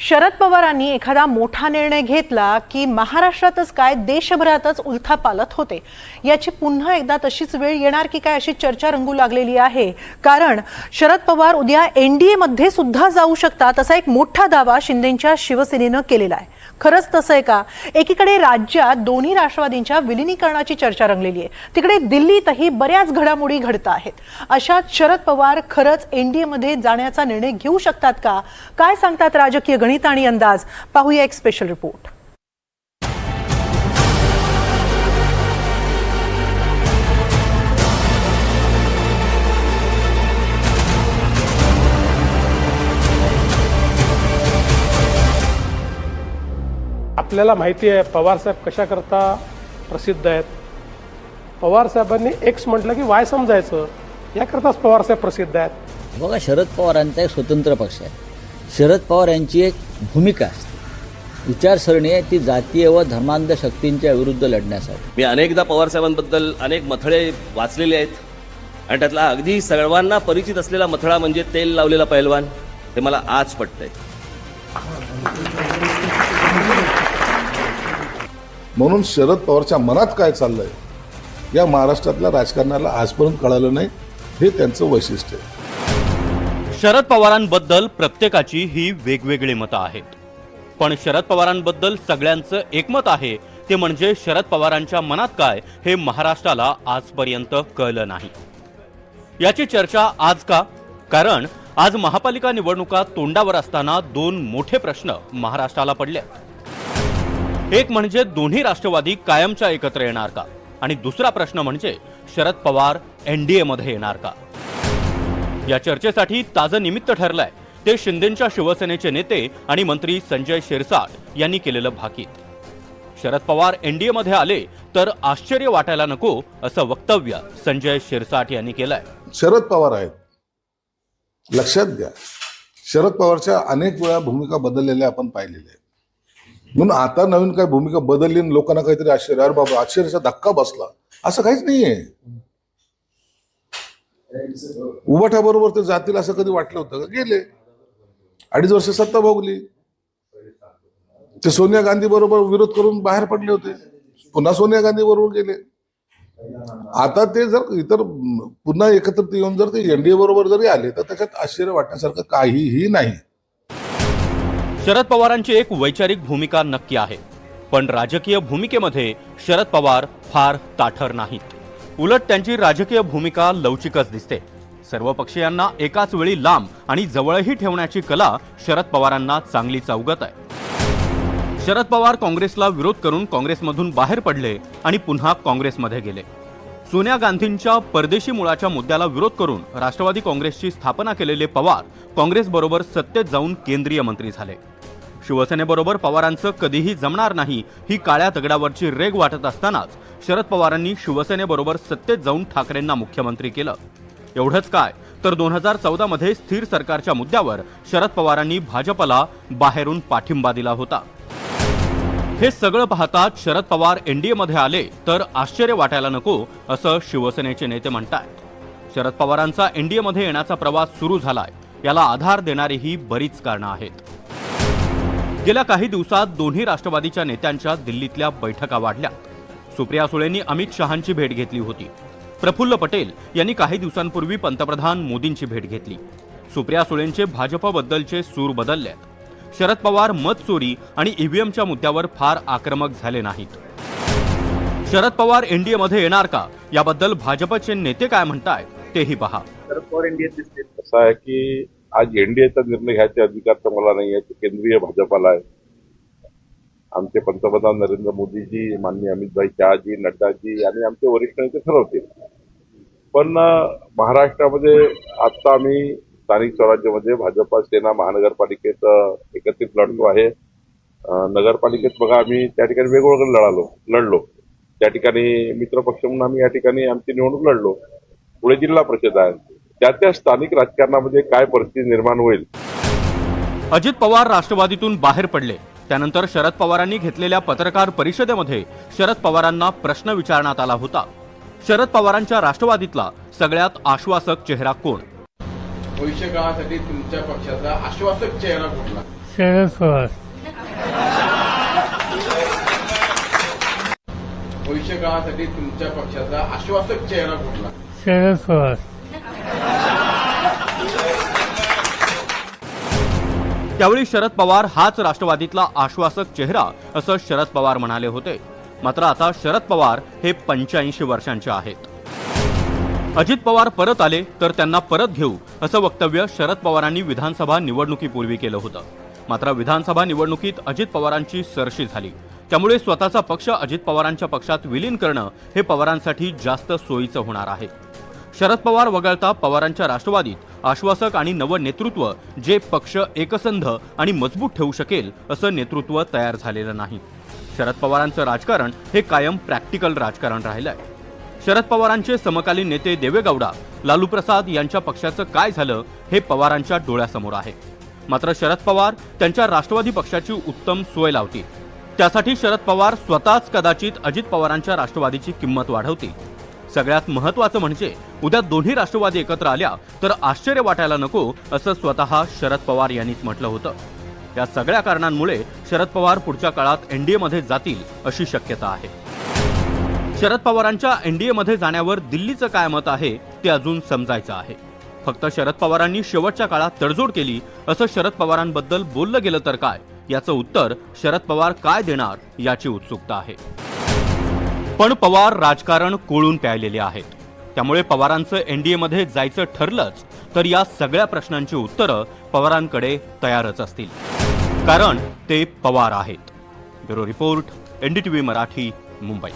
शरद पवारांनी एखादा मोठा निर्णय घेतला की महाराष्ट्रातच काय देशभरातच उलथापालथ होते। याची पुन्हा एकदा तशीच वेळ येणार की काय अशी चर्चा रंगू लागलेली आहे। कारण शरद पवार उद्या एनडीए मध्ये सुद्धा जाऊ शकतात असा एक मोठा दावा शिंदेंच्या शिवसेनेने केलेला आहे। खरंच तसं आहे का? एकीकडे राज्यात दोन्ही राष्ट्रवादींच्या विलीनीकरणाची चर्चा रंगलेली आहे, तिकडे दिल्लीतही बऱ्याच घडामोडी घडत आहेत। अशात शरद पवार खरंच एनडीए मध्ये जाण्याचा निर्णय घेऊ शकतात का? काय सांगतात राजकीय गणित आणि अंदाज? पाहूया एक स्पेशल रिपोर्ट। आपल्याला माहिती आहे पवार साहेब कशा करता प्रसिद्ध आहेत। पवार साहेबांनी एक्स म्हटलं की वाय समजायचं, याकरताच पवार साहेब प्रसिद्ध आहेत। बघा, शरद पवारांचा एक स्वतंत्र पक्ष आहे। शरद पवार यांची एक भूमिका असते, विचारसरणी आहे ती जातीय व धर्मांध शक्तींच्या विरुद्ध लढण्यासाठी। मी अनेकदा पवार साहेबांबद्दल अनेक मथळे वाचलेले आहेत आणि त्यातला अगदी सर्वांना परिचित असलेला मथळा म्हणजे तेल लावलेला पैलवान। ते मला आज पटतंय। म्हणून शरद पवारच्या मनात काय चाललंय या महाराष्ट्रातल्या राजकारणाला आजपर्यंत कळालं नाही, हे त्यांचं वैशिष्ट्य आहे। शरद पवारांबद्दल प्रत्येकाची ही वेगवेगळी मतं आहेत, पण शरद पवारांबद्दल सगळ्यांचं एकमत आहे ते म्हणजे शरद पवारांच्या मनात काय हे महाराष्ट्राला आजपर्यंत कळलं नाही। याची चर्चा आज का? कारण आज महापालिका निवडणुका तोंडावर असताना दोन मोठे प्रश्न महाराष्ट्राला पडले। एक म्हणजे दोन्ही राष्ट्रवादी कायमच्या एकत्र येणार का, आणि दुसरा प्रश्न म्हणजे शरद पवार एनडीए मध्ये येणार का। या चर्चेसाठी ताजं निमित्त ठरलंय ते शिंदेंच्या शिवसेनेचे नेते आणि मंत्री संजय शिरसाट यांनी केलेलं भाकीत। शरद पवार एनडीए मध्ये आले तर आश्चर्य वाटायला नको असं वक्तव्य संजय शिरसाट यांनी केलंय। शरद पवार आहेत, लक्षात घ्या। शरद पवारच्या अनेक वेळा भूमिका बदललेल्या आपण पाहिलेल्या आहेत, म्हणून आता नवीन काय भूमिका बदलली आणि लोकांना काहीतरी आश्चर्य, अरे बाबा आश्चर्याचा धक्का बसला, असं काहीच नाहीये। उभाठ्याबरोबर ते जातील असं कधी वाटलं होतं का? गेले 2.5 वर्ष सत्ता भोगली, ते सोनिया गांधी बरोबर विरोध करून बाहेर पडले होते, पुन्हा सोनिया गांधी बरोबर गेले। आता ते जर इतर पुन्हा एकत्रित येऊन जर ते एनडीए बरोबर जरी आले तर त्याच्यात आश्चर्य वाटण्यासारखं काहीही नाही। शरद पवारांची एक वैचारिक भूमिका नक्की आहे, पण राजकीय भूमिकेमध्ये शरद पवार फार ताठर नाहीत। उलट त्यांची राजकीय भूमिका लवचिकच दिसते। सर्व पक्षीयांना एकाच वेळी लांब आणि जवळही ठेवण्याची कला शरद पवारांना चांगलीच अवगत आहे। शरद पवार काँग्रेसला विरोध करून काँग्रेसमधून बाहेर पडले आणि पुन्हा काँग्रेसमध्ये गेले। सोनिया गांधींच्या परदेशी मुळाच्या मुद्द्याला विरोध करून राष्ट्रवादी काँग्रेसची स्थापना केलेले पवार काँग्रेसबरोबर सत्तेत जाऊन केंद्रीय मंत्री झाले। शिवसेनेबरोबर पवारांचं कधीही जमणार नाही ही काळ्या दगडावरची रेग वाटत असतानाच शरद पवारांनी शिवसेनेबरोबर सत्तेत जाऊन ठाकरेंना मुख्यमंत्री केलं। एवढंच काय तर 2014 मध्ये स्थिर सरकारच्या मुद्द्यावर शरद पवारांनी भाजपला बाहेरून पाठिंबा दिला होता। हे सगळं पाहतात शरद पवार एनडीए मध्ये आले तर आश्चर्य वाटायला नको असं शिवसेनेचे नेते म्हणतात। शरद पवारांचा एनडीए मध्ये येण्याचा प्रवास सुरू झालाय, याला आधार देणारी ही बरीच कारणं आहेत। गेल्या काही दिवसात दोन्ही राष्ट्रवादीच्या नेत्यांच्या दिल्लीतल्या बैठका वाढल्या। सुप्रिया सुळेंनी अमित शहांची भेट घेतली होती। प्रफुल्ल पटेल यांनी काही दिवसांपूर्वी पंतप्रधान मोदींची भेट घेतली। सुप्रिया सुळेंचे भाजपबद्दलचे सूर बदलले। शरद पवार मत चोरी आणि ईव्हीएमच्या मुद्द्यावर फार आक्रमक झाले नाहीत। शरद पवार एनडीए मध्ये येणार का याबद्दल भाजपचे नेते काय म्हणतायत तेही पहा। शरद पवार एनडीएत दिसतील। असं आहे की आज एनडीएचा निर्णय घ्यायचे अधिकार तर मला नाही आहे, केंद्रीय भाजपाला आहे। आमचे पंतप्रधान नरेंद्र मोदीजी, माननीय अमितभाई शहाजी, नड्डाजी आणि आमचे वरिष्ठ नेते ठरवतील। पण महाराष्ट्रामध्ये आता आम्ही स्थानिक स्वराज्यामध्ये भाजपा सेना महानगरपालिकेत एकत्रित लढतो आहे। नगरपालिकेत बघा आम्ही त्या ठिकाणी वेगवेगळं लढलो, त्या ठिकाणी मित्रपक्ष म्हणून आम्ही या ठिकाणी आमची निवडणूक लढलो। पुढे जिल्हा परिषद आहे, त्या स्थानिक राजकारणामध्ये काय परिस्थिती निर्माण होईल। अजित पवार राष्ट्रवादीतून बाहेर पडले त्यानंतर शरद पवारांनी घेतलेल्या पत्रकार परिषदेमध्ये शरद पवारांना प्रश्न विचारण्यात आला होता। शरद पवारांच्या राष्ट्रवादीतला सगळ्यात आश्वासक चेहरा कोण? भविष्य काळासाठी तुमच्या पक्षाचा आश्वासक चेहरा कुठला? शरद पवार. भविष्य काळासाठी तुमच्या पक्षाचा आश्वासक चेहरा कुठला? शरद पवार. त्यावेळी शरद पवार हाच राष्ट्रवादीतला आश्वासक चेहरा असं शरद पवार म्हणाले होते. मात्र आता शरद पवार हे 85 वर्षांचे आहेत. अजित पवार परत आले तर त्यांना परत घेऊ असं वक्तव्य शरद पवारांनी विधानसभा निवडणुकीपूर्वी केलं होतं. मात्र विधानसभा निवडणुकीत अजित पवारांची सरशी झाली. त्यामुळे स्वतःचा पक्ष अजित पवारांच्या पक्षात विलीन करणं हे पवारांसाठी जास्त सोयीचं होणार आहे. शरद पवार वगळता पवारांच्या राष्ट्रवादीत आश्वासक आणि नवं नेतृत्व जे पक्ष एकसंध आणि मजबूत ठेवू शकेल असं नेतृत्व तयार झालेलं नाही. शरद पवारांचं राजकारण हे कायम प्रॅक्टिकल राजकारण राहिलंय. शरद पवारांचे समकालीन नेते देवेगौडा, लालू प्रसाद यांच्या पक्षाचं काय झालं हे पवारांच्या डोळ्यासमोर आहे. मात्र शरद पवार त्यांच्या राष्ट्रवादी पक्षाची उत्तम सोय लावतील. त्यासाठी शरद पवार स्वतःच कदाचित अजित पवारांच्या राष्ट्रवादीची किंमत वाढवतील. सगळ्यात महत्त्वाचं म्हणजे उद्या दोन्ही राष्ट्रवादी एकत्र आल्या तर आश्चर्य वाटायला नको असं स्वतः शरद पवार यांनीच म्हटलं होतं. या सगळ्या कारणांमुळे शरद पवार पुढच्या काळात एनडीएमध्ये जातील अशी शक्यता आहे. शरद पवारांच्या एनडीएमध्ये जाण्यावर दिल्लीचं काय मत आहे ते अजून समजायचं आहे. फक्त शरद पवारांनी शेवटच्या काळात तडजोड केली असं शरद पवारांबद्दल बोललं गेलं तर काय, याचं उत्तर शरद पवार काय देणार याची उत्सुकता आहे. पण पवार राजकारण कोळून प्यायलेले आहेत. त्यामुळे पवारांचं एनडीएमध्ये जायचं ठरलंच तर या सगळ्या प्रश्नांची उत्तरं पवारांकडे तयारच असतील. कारण ते पवार आहेत. Bureau report, NDTV Marathi, Mumbai.